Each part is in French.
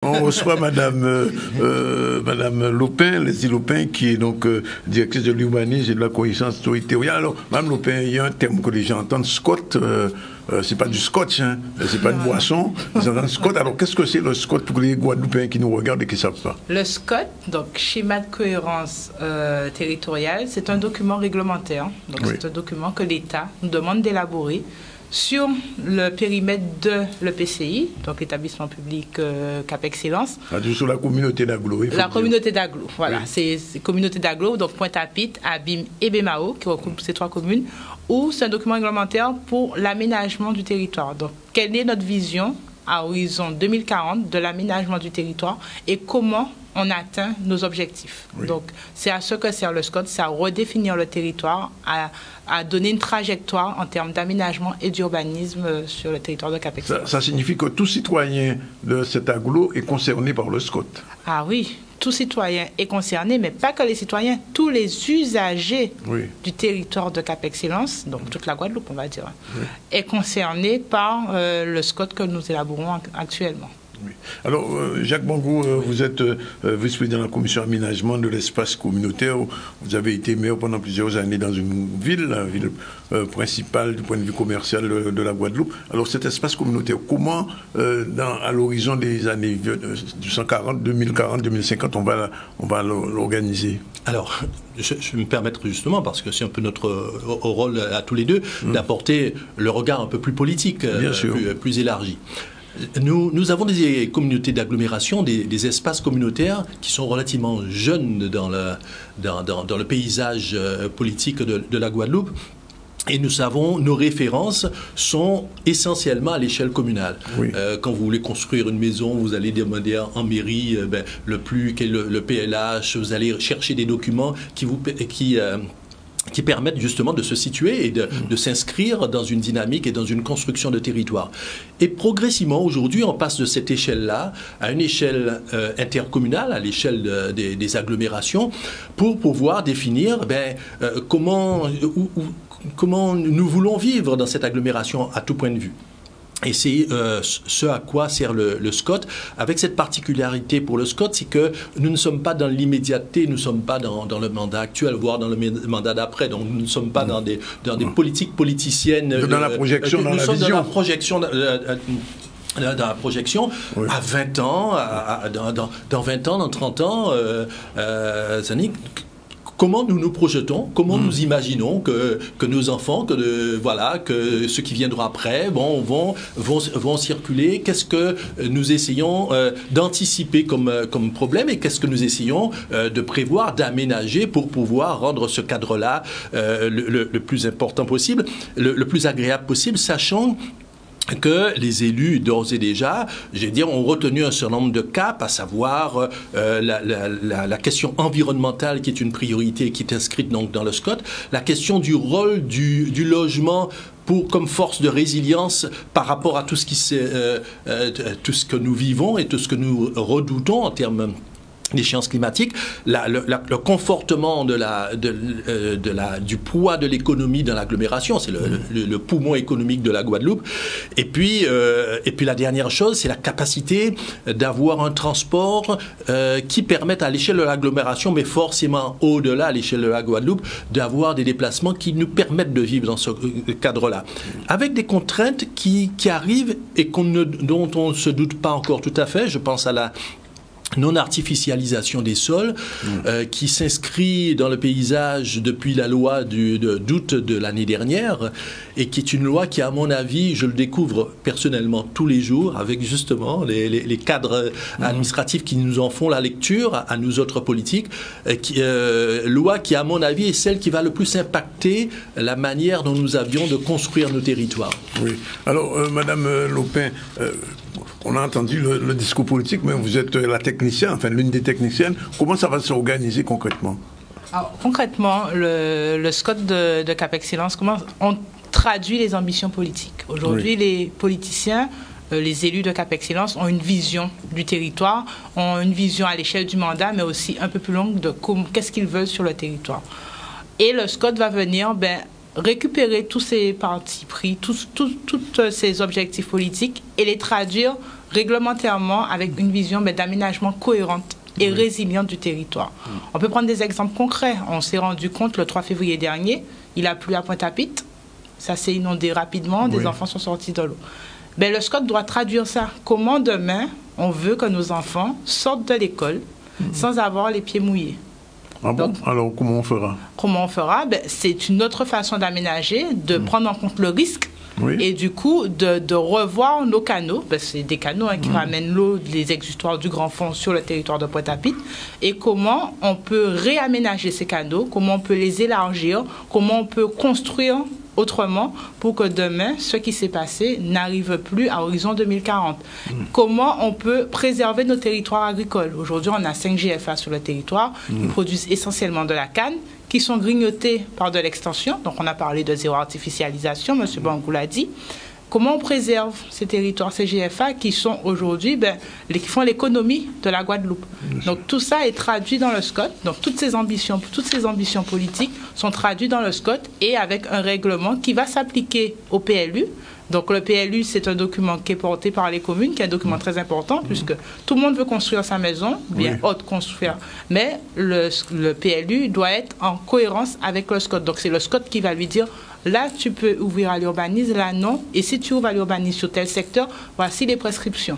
On reçoit Madame Lopin, Leslie Lopin, qui est donc directrice de l'urbanisme et de la cohésion territoriale. Alors, Madame Lopin, il y a un terme que les gens entendent, Scott. C'est pas du scotch, hein, c'est pas une boisson. Ils entendent Scott. Alors, qu'est-ce que c'est le Scott pour les Guadeloupéens qui nous regardent et qui ne savent pas? Le Scott, donc schéma de cohérence territoriale, c'est un document réglementaire. Donc, oui. C'est un document que l'État nous demande d'élaborer sur le périmètre de l'EPCI, donc l'établissement public Cap Excellence. Sur la communauté d'agglo. La communauté d'agglo, voilà. Oui. C'est communauté d'agglo, donc Pointe-à-Pitre, Abim et Bémao, qui regroupe ces trois communes, où c'est un document réglementaire pour l'aménagement du territoire. Donc, quelle est notre vision à horizon 2040 de l'aménagement du territoire et comment on atteint nos objectifs. Oui. Donc, c'est à ce que sert le SCOT, c'est à redéfinir le territoire, à donner une trajectoire en termes d'aménagement et d'urbanisme sur le territoire de Cap-Excellence. Ça signifie que tout citoyen de cet agglo est concerné par le SCOT? Ah oui, tout citoyen est concerné, mais pas que les citoyens, tous les usagers du territoire de Cap-Excellence, donc toute la Guadeloupe, on va dire, est concerné par le SCOT que nous élaborons actuellement. Oui. Alors, Jacques Bangou, vous êtes vice-président de la commission aménagement de l'espace communautaire. Vous avez été maire pendant plusieurs années dans une ville, la ville principale du point de vue commercial de la Guadeloupe. Alors, cet espace communautaire, comment, à l'horizon des années 2040, 2050, on va l'organiser? Alors, je vais me permettre justement, parce que c'est un peu notre rôle à tous les deux, d'apporter le regard un peu plus politique, plus élargi. Nous avons des communautés d'agglomération, des espaces communautaires qui sont relativement jeunes dans le paysage politique de la Guadeloupe. Et nous savons, nos références sont essentiellement à l'échelle communale. Oui. Quand vous voulez construire une maison, vous allez demander en mairie le PLH, vous allez chercher des documents qui permettent justement de se situer et de s'inscrire dans une dynamique et dans une construction de territoire. Et progressivement, aujourd'hui, on passe de cette échelle-là à une échelle intercommunale, à l'échelle des agglomérations, pour pouvoir définir comment nous voulons vivre dans cette agglomération à tout point de vue. Et c'est ce à quoi sert le SCOT, avec cette particularité pour le SCOT, c'est que nous ne sommes pas dans l'immédiateté, nous ne sommes pas dans le mandat actuel, voire dans le mandat d'après, donc nous ne sommes pas dans des politiques politiciennes. Dans la projection, dans la vision. Nous sommes dans la projection. Dans la projection, à 20 ans, dans 20 ans, dans 30 ans, comment nous nous projetons, comment nous imaginons que nos enfants, que ceux qui viendront après vont circuler, qu'est-ce que nous essayons d'anticiper comme problème et qu'est-ce que nous essayons de prévoir, d'aménager pour pouvoir rendre ce cadre-là le plus important possible, le plus agréable possible, sachant que les élus, d'ores et déjà, ont retenu un certain nombre de caps, à savoir la question environnementale qui est une priorité qui est inscrite donc dans le SCOT, la question du rôle du logement comme force de résilience par rapport à tout ce que nous vivons et tout ce que nous redoutons en termes d'échéance climatique, le confortement du poids de l'économie dans l'agglomération, c'est le poumon économique de la Guadeloupe. Et puis la dernière chose, c'est la capacité d'avoir un transport qui permette à l'échelle de l'agglomération, mais forcément au-delà, à l'échelle de la Guadeloupe, d'avoir des déplacements qui nous permettent de vivre dans ce cadre-là. Avec des contraintes qui arrivent et dont on ne se doute pas encore tout à fait. Je pense à la non-artificialisation des sols, qui s'inscrit dans le paysage depuis la loi d'août de l'année dernière, et qui est une loi qui, à mon avis, je le découvre personnellement tous les jours, avec justement les cadres administratifs qui nous en font la lecture, à nous autres politiques, loi qui, à mon avis, est celle qui va le plus impacter la manière dont nous avions de construire nos territoires. Oui. Alors, Madame Lopin, on a entendu le discours politique, mais vous êtes la technicienne, enfin l'une des techniciennes. Comment ça va s'organiser concrètement? Alors, concrètement, le SCOT de Cap Excellence, comment on traduit les ambitions politiques? Aujourd'hui, les politiciens, les élus de Cap Excellence ont une vision du territoire, ont une vision à l'échelle du mandat, mais aussi un peu plus longue de qu'est-ce qu'ils veulent sur le territoire. Et le SCOT va venir récupérer tous ces partis pris, tous ces objectifs politiques et les traduire réglementairement avec une vision d'aménagement cohérente et résiliente du territoire. On peut prendre des exemples concrets. On s'est rendu compte le 3 février dernier, il a plu à Pointe-à-Pitre, ça s'est inondé rapidement, des enfants sont sortis de l'eau. Ben, le SCOT doit traduire ça. Comment demain, on veut que nos enfants sortent de l'école sans avoir les pieds mouillés? Ah bon? Alors, comment on fera? Comment on fera? Ben, c'est une autre façon d'aménager, de prendre en compte le risque. Et du coup, de revoir nos canaux, parce que c'est des canaux qui ramènent l'eau des exutoires du Grand Fond sur le territoire de Pointe-à-Pitre, et comment on peut réaménager ces canaux, comment on peut les élargir, comment on peut construire autrement pour que demain, ce qui s'est passé n'arrive plus à horizon 2040. Comment on peut préserver nos territoires agricoles? Aujourd'hui, on a 5 GFA sur le territoire qui produisent essentiellement de la canne, qui sont grignotés par de l'extension. Donc, on a parlé de zéro artificialisation, M. Bangou l'a dit. Comment on préserve ces territoires, ces GFA, qui sont aujourd'hui, qui font l'économie de la Guadeloupe. Donc, tout ça est traduit dans le SCOT. Donc, toutes ces ambitions politiques sont traduites dans le SCOT et avec un règlement qui va s'appliquer au PLU. Donc, le PLU, c'est un document qui est porté par les communes, qui est un document très important, puisque tout le monde veut construire sa maison, bien haute construire. Mais le PLU doit être en cohérence avec le SCOT. Donc, c'est le SCOT qui va lui dire, là, tu peux ouvrir à l'urbanisme, là, non. Et si tu ouvres à l'urbanisme sur tel secteur, voici les prescriptions.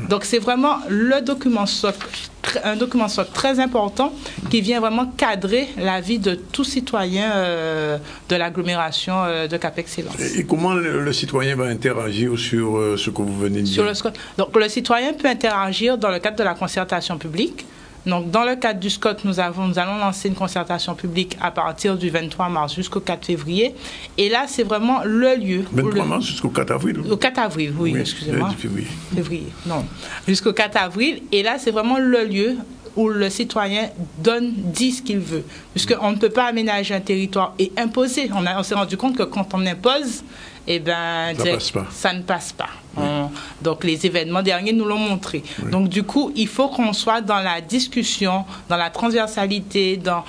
Donc, c'est vraiment le document socle, un document socle très important qui vient vraiment cadrer la vie de tout citoyen de l'agglomération de Cap-Excellence. Et comment le citoyen va interagir sur ce que vous venez de dire? Donc, le citoyen peut interagir dans le cadre de la concertation publique. Donc, dans le cadre du SCOT, nous allons lancer une concertation publique à partir du 23 mars jusqu'au 4 février. Et là, c'est vraiment le lieu. 23 mars jusqu'au 4 avril? Au 4 avril, oui, excusez-moi. Février, non. Jusqu'au 4 avril. Et là, c'est vraiment le lieu où le citoyen dit ce qu'il veut. Puisqu'on ne peut pas aménager un territoire et imposer. On s'est rendu compte que quand on impose, ça ne passe pas. Donc, les événements derniers nous l'ont montré. Donc, du coup, il faut qu'on soit dans la discussion, dans la transversalité, dans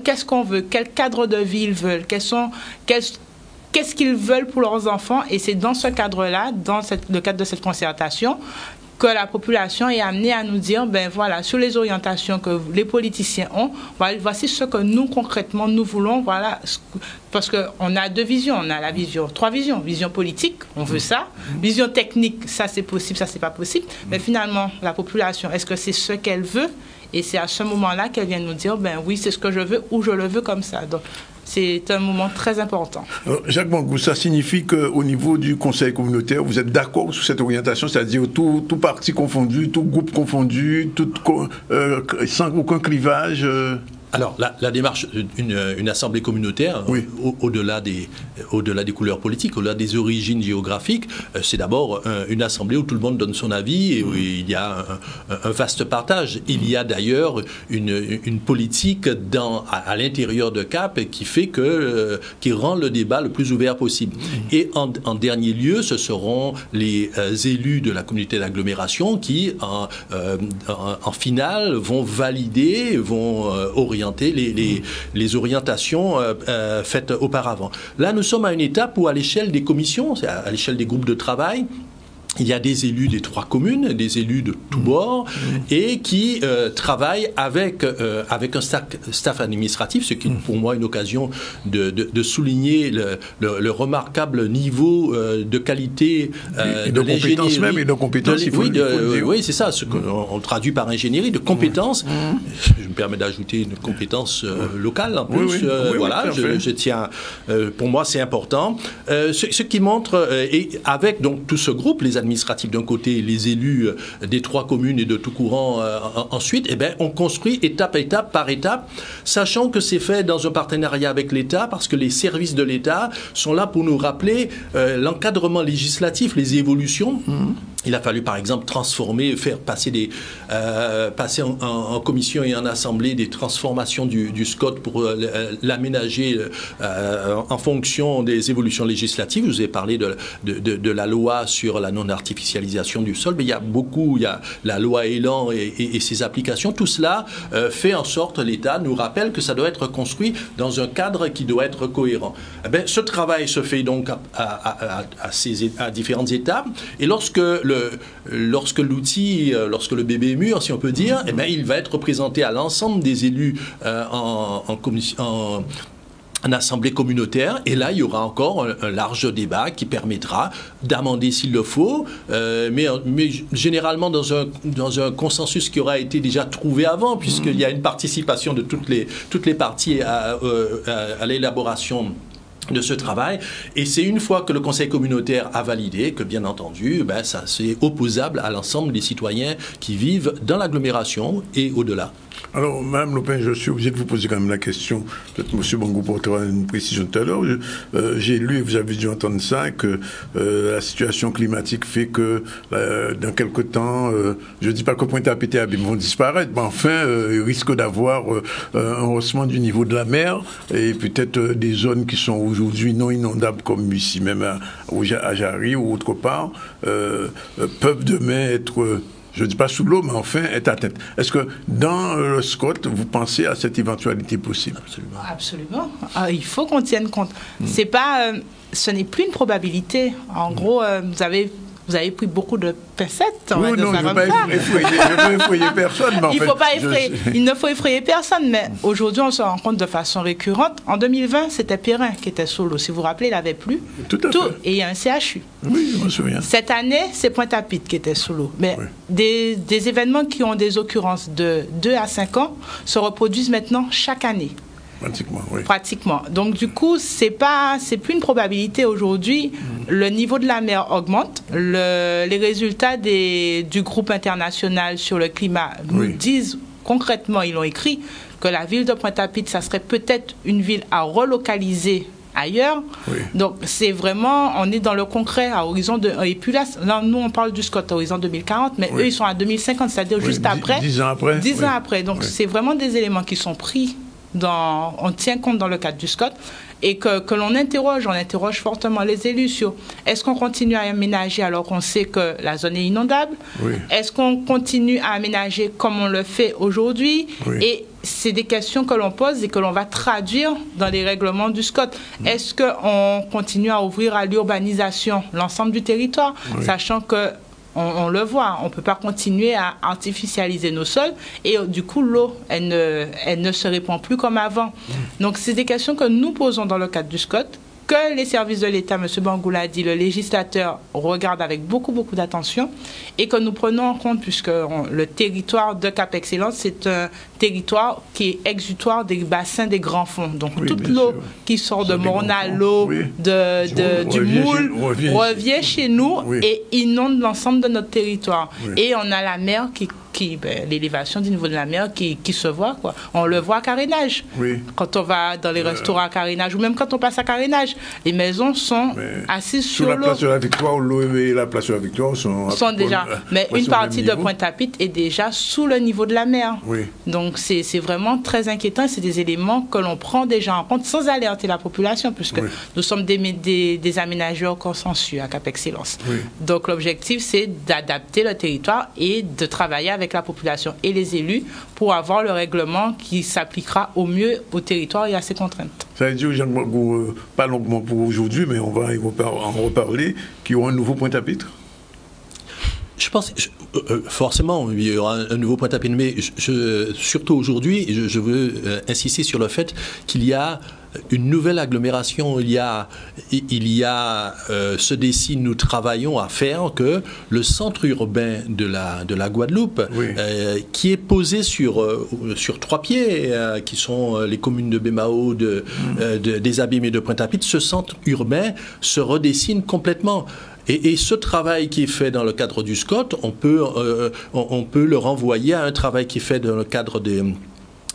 qu'est-ce qu'on veut, quel cadre de vie ils veulent, qu'est-ce qu'ils veulent pour leurs enfants. Et c'est dans ce cadre-là, dans le cadre de cette concertation, que la population est amenée à nous dire, voilà, sur les orientations que les politiciens ont, voici ce que nous, concrètement, nous voulons, voilà, parce qu'on a 2 visions, on a 3 visions. Vision politique, on veut ça. Vision technique, ça c'est possible, ça c'est pas possible. Mais finalement, la population, est-ce que c'est ce qu'elle veut? Et c'est à ce moment-là qu'elle vient nous dire, oui, c'est ce que je veux ou je le veux comme ça. Donc, c'est un moment très important. Alors, Jacques Bangou, ça signifie qu'au niveau du conseil communautaire, vous êtes d'accord sur cette orientation, c'est-à-dire tout parti confondu, tout groupe confondu, sans aucun clivage Alors, la démarche d'une assemblée communautaire, au-delà des couleurs politiques, au-delà des origines géographiques, c'est d'abord une assemblée où tout le monde donne son avis et où il y a un vaste partage. Il y a d'ailleurs une politique à l'intérieur de CAP qui rend le débat le plus ouvert possible. Et en dernier lieu, ce seront les élus de la communauté d'agglomération qui, en finale, vont valider, vont orienter les orientations faites auparavant. Là, nous sommes à une étape où, à l'échelle des commissions, à l'échelle des groupes de travail, il y a des élus des 3 communes, des élus de tous bords, et qui travaillent avec un staff administratif, ce qui est pour moi une occasion de souligner le remarquable niveau de qualité et de compétences même, et de compétences, oui, c'est ça, ce qu'on traduit par ingénierie, de compétences. Je me permets d'ajouter une compétence locale en plus. Voilà, je tiens, pour moi c'est important. Ce qui montre, et avec donc tout ce groupe, les administratifs d'un côté, les élus des 3 communes et de tout courant ensuite, on construit étape par étape, sachant que c'est fait dans un partenariat avec l'État, parce que les services de l'État sont là pour nous rappeler l'encadrement législatif, les évolutions. Il a fallu, par exemple, faire passer en commission et en assemblée des transformations du SCOT pour l'aménager en fonction des évolutions législatives. Je vous ai parlé de la loi sur la non-artificialisation l'artificialisation du sol, mais il y a la loi Elan et ses applications. Tout cela fait en sorte, l'État nous rappelle que ça doit être construit dans un cadre qui doit être cohérent. Eh bien, ce travail se fait donc à différentes étapes, et lorsque l'outil, lorsque le bébé est mûr, si on peut dire, eh bien, il va être présenté à l'ensemble des élus en assemblée communautaire, et là il y aura encore un large débat qui permettra d'amender s'il le faut, mais généralement dans un consensus qui aura été déjà trouvé avant, puisqu'il y a une participation de toutes les parties à l'élaboration de ce travail, et c'est une fois que le conseil communautaire a validé que, bien entendu, ça c'est opposable à l'ensemble des citoyens qui vivent dans l'agglomération et au-delà. Alors, Mme Lopin, je suis obligé de vous poser quand même la question. Peut-être M. Bangou portera une précision tout à l'heure. J'ai lu, et vous avez dû entendre ça, que la situation climatique fait que dans quelque temps, je ne dis pas que Pointe-à-Pitre et Abîme vont disparaître, mais enfin, il risque d'avoir un haussement du niveau de la mer, et peut-être des zones qui sont aujourd'hui non inondables, comme ici même à Jarry ou autre part, peuvent demain être... je ne dis pas sous l'eau, mais enfin, être atteinte. Est-ce que dans le SCOT, vous pensez à cette éventualité possible? Absolument. Absolument. Il faut qu'on tienne compte. C'est pas, ce n'est plus une probabilité. En gros, vous avez pris beaucoup de pincettes. Oui, non, je ne veux pas effrayer personne. Mais il ne faut effrayer personne, mais aujourd'hui, on se rend compte de façon récurrente. En 2020, c'était Perrin qui était sous l'eau. Si vous vous rappelez, il n'avait plus tout. Et il y a un CHU. Oui, je me souviens. Cette année, c'est Pointe-à-Pitre qui était sous l'eau. Mais des événements qui ont des occurrences de 2 à 5 ans se reproduisent maintenant chaque année. Pratiquement, oui. Pratiquement. Donc, du coup, c'est plus une probabilité aujourd'hui. Le niveau de la mer augmente. Les résultats du groupe international sur le climat nous disent concrètement, ils l'ont écrit, que la ville de Pointe-à-Pitre, ça serait peut-être une ville à relocaliser ailleurs. Oui. Donc, c'est vraiment, on est dans le concret à horizon de... Et puis là, nous, on parle du SCOT à horizon 2040, mais eux, ils sont à 2050, c'est-à-dire juste après. 10 ans après. 10 ans après. Donc, c'est vraiment des éléments qui sont pris on tient compte dans le cadre du SCOT, et que l'on interroge fortement les élus sur est-ce qu'on continue à aménager alors qu'on sait que la zone est inondable? Est-ce qu'on continue à aménager comme on le fait aujourd'hui? Et c'est des questions que l'on pose et que l'on va traduire dans les règlements du SCOT. Est-ce qu'on continue à ouvrir à l'urbanisation l'ensemble du territoire, sachant que on le voit, on ne peut pas continuer à artificialiser nos sols, et du coup, l'eau, elle ne se répand plus comme avant. Donc, c'est des questions que nous posons dans le cadre du SCOT, que les services de l'État, M. Bangou l'a dit, le législateur regarde avec beaucoup, beaucoup d'attention, et que nous prenons en compte, puisque le territoire de Cap Excellence, c'est un territoire qui est exutoire des bassins des grands fonds. Donc, toute l'eau qui sort de Morna, l'eau du Moule, revient chez nous et inonde l'ensemble de notre territoire. Et on a la mer l'élévation du niveau de la mer qui se voit, quoi. On le voit à Carénage. Quand on va dans les restaurants à Carénage, ou même quand on passe à Carénage, les maisons sont assises sur l'eau. La place de la Victoire, l'eau et la place de la Victoire sont déjà. Mais une partie de Pointe-à-Pitre est déjà sous le niveau de la mer. Donc c'est vraiment très inquiétant, et c'est des éléments que l'on prend déjà en compte sans alerter la population, puisque nous sommes des aménageurs consensueux à Cap Excellence. Donc l'objectif, c'est d'adapter le territoire et de travailler avec la population et les élus pour avoir le règlement qui s'appliquera au mieux au territoire et à ses contraintes. Ça veut dire, Jean Bangou, pas longuement pour aujourd'hui, mais on va en reparler, qui aura un nouveau Pointe-à-Pitre? Je pense forcément il y aura un nouveau Pointe-à-Pitre, mais surtout aujourd'hui, je veux insister sur le fait qu'il y a une nouvelle agglomération. Il y a se dessine, nous travaillons à faire que le centre urbain de la Guadeloupe, qui est posé sur 3 pieds, qui sont les communes de Bémao, des Abîmes et de Pointe-à-Pitre, ce centre urbain se redessine complètement. Et ce travail qui est fait dans le cadre du SCOT, on peut le renvoyer à un travail qui est fait dans le cadre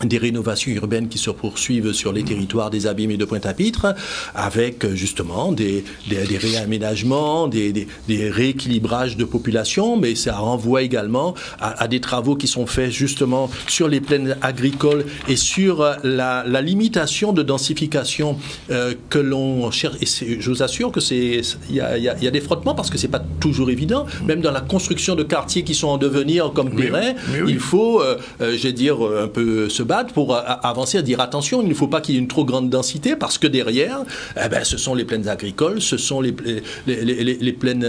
des rénovations urbaines qui se poursuivent sur les territoires des Abîmes et de Pointe-à-Pitre, avec justement des réaménagements, des rééquilibrages de population, mais ça renvoie également à des travaux qui sont faits justement sur les plaines agricoles et sur la limitation de densification que l'on cherche. Et je vous assure que il y a des frottements parce que c'est pas toujours évident, même dans la construction de quartiers qui sont en devenir comme Péray, il faut, un peu se battre pour avancer, à dire attention, il ne faut pas qu'il y ait une trop grande densité parce que derrière, ce sont les plaines agricoles, ce sont les plaines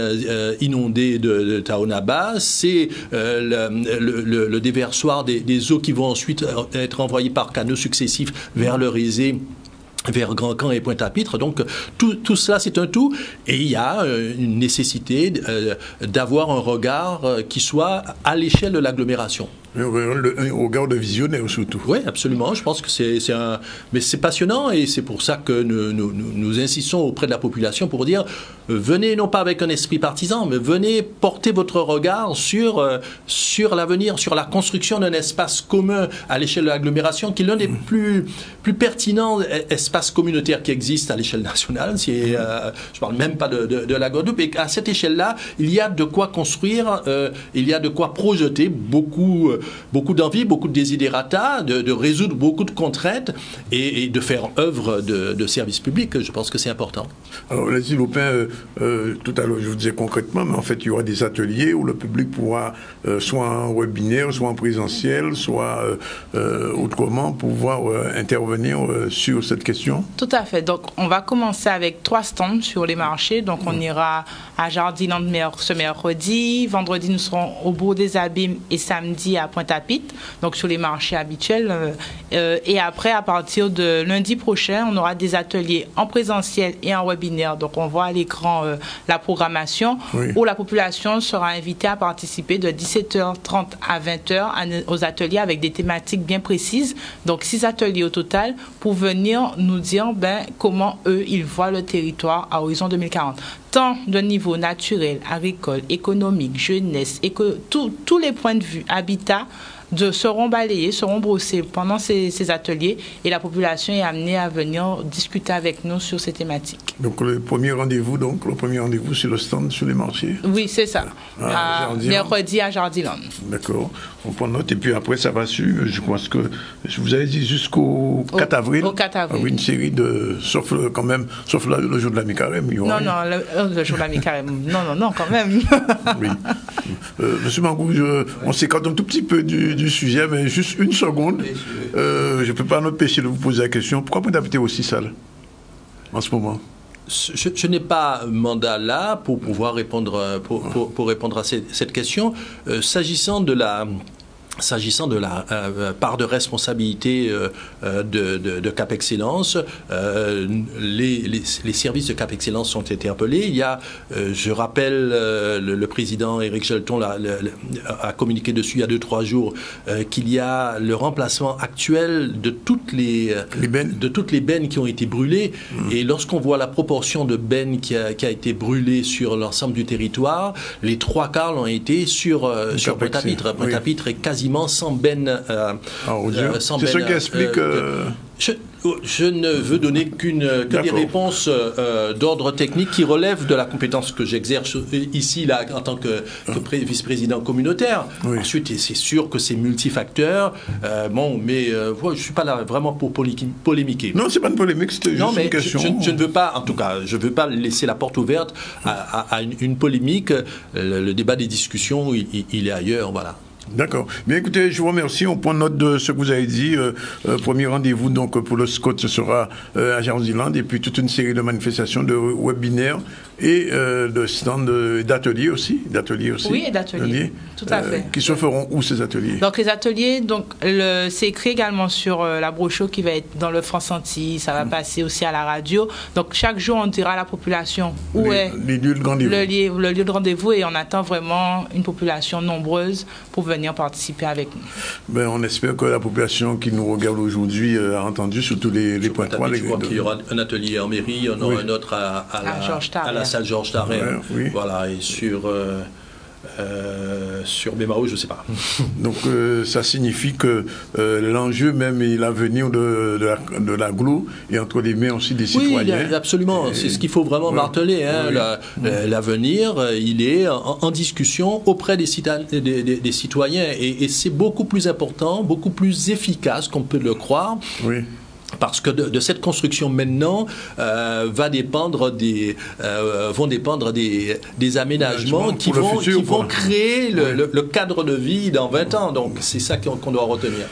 inondées de Taonaba, c'est le déversoir des eaux qui vont ensuite être envoyées par canaux successifs vers le Rézé, vers Grand Camp et Pointe-à-Pitre. Donc tout cela c'est un tout, et il y a une nécessité d'avoir un regard qui soit à l'échelle de l'agglomération. Un regard de visionnaire surtout. Oui, absolument. Je pense que mais c'est passionnant, et c'est pour ça que nous insistons auprès de la population pour dire venez non pas avec un esprit partisan, mais venez porter votre regard sur l'avenir, sur la construction d'un espace commun à l'échelle de l'agglomération, qui est l'un des plus pertinents espaces communautaires qui existent à l'échelle nationale. Je ne parle même pas de la Guadeloupe. Et à cette échelle-là, il y a de quoi construire, il y a de quoi projeter beaucoup d'envie, beaucoup de desiderata, de résoudre beaucoup de contraintes et de faire œuvre de service public. Je pense que c'est important. Alors, Leslie Lopin, tout à l'heure, je vous disais concrètement, mais en fait, il y aura des ateliers où le public pourra, soit en webinaire, soit en présentiel, soit autrement, pouvoir intervenir sur cette question. Tout à fait. Donc, on va commencer avec 3 stands sur les marchés. Donc, on ira à Jardiland ce mercredi. Vendredi, nous serons au Bourg des Abîmes et samedi à Pointe-à-Pitre, donc sur les marchés habituels. Et après, à partir de lundi prochain, on aura des ateliers en présentiel et en webinaire. Donc, on voit à l'écran la programmation où la population sera invitée à participer de 17h30 à 20h aux ateliers avec des thématiques bien précises. Donc, 6 ateliers au total pour venir nous dire comment eux, ils voient le territoire à horizon 2040. Tant de niveau naturel, agricole, économique, jeunesse, tous les points de vue, habitat, seront balayés, seront brossés pendant ces ateliers, et la population est amenée à venir discuter avec nous sur ces thématiques. Donc le premier rendez-vous, c'est le stand sur les marchés? Oui, c'est ça. Mercredi à Jardiland. D'accord. On prend note, et puis après ça va suivre, je pense que je vous avais dit jusqu'au 4 avril. Au 4 avril. Une série sauf le jour de la mi-carême. Non, le jour de la mi-carême. Non, quand même. Oui. Monsieur Mangou, on s'écarte un tout petit peu du sujet, mais juste une seconde. Je ne peux pas m'empêcher de vous poser la question. Pourquoi Pointe-à-Pitre est aussi sale en ce moment? Je n'ai pas mandat là pour pouvoir répondre, pour répondre à cette question. S'agissant de la part de responsabilité de Cap Excellence, les services de Cap Excellence ont été appelés. Il y a, je rappelle, le président Éric Gelton a communiqué dessus il y a 2-3 jours, qu'il y a le remplacement actuel de toutes les bennes qui ont été brûlées. Et lorsqu'on voit la proportion de bennes qui a été brûlée sur l'ensemble du territoire, les 3/4 ont été sur Pointe-à-Pitre. Pointe-à-Pitre est quasiment sans bennes. C'est ce qui explique. Je ne veux donner que des réponses d'ordre technique qui relèvent de la compétence que j'exerce ici là, en tant que vice-président communautaire. Oui. Ensuite, c'est sûr que c'est multifacteur. Mais je ne suis pas là vraiment pour polémiquer. Non, c'est pas une polémique, c'était juste une question. Je ne veux pas, en tout cas, je ne veux pas laisser la porte ouverte à une polémique. Le débat des discussions, il est ailleurs, voilà. D'accord. Bien écoutez, je vous remercie. On prend note de ce que vous avez dit. Premier rendez-vous donc pour le SCOT, ce sera à Jardiland, et puis toute une série de manifestations, de webinaires et de stands d'ateliers aussi. Oui, et d'ateliers. Tout à fait. Qui se feront où, ces ateliers? Donc les ateliers, c'est écrit également sur la brochure qui va être dans le France Antilles. Ça va passer aussi à la radio. Donc chaque jour, on dira à la population où est les lieux de rendez-vous. Le lieu de rendez-vous, et on attend vraiment une population nombreuse pour venir participer avec nous. Ben, on espère que la population qui nous regarde aujourd'hui a entendu surtout les points 3. Je crois qu'il y aura un atelier en mairie, on aura un autre à la salle Georges Tarret. Oui. Voilà, et sur sur BMAO, je ne sais pas. Donc, ça signifie que l'enjeu même et l'avenir de l'agglo est entre les mains aussi des citoyens. Oui, absolument. C'est ce qu'il faut vraiment marteler. Hein. L'avenir, il est en discussion auprès des citoyens. Et c'est beaucoup plus important, beaucoup plus efficace qu'on peut le croire. Oui. Parce que de cette construction maintenant vont dépendre des aménagements qui vont créer le cadre de vie dans 20 ans. Donc c'est ça qu'on doit retenir.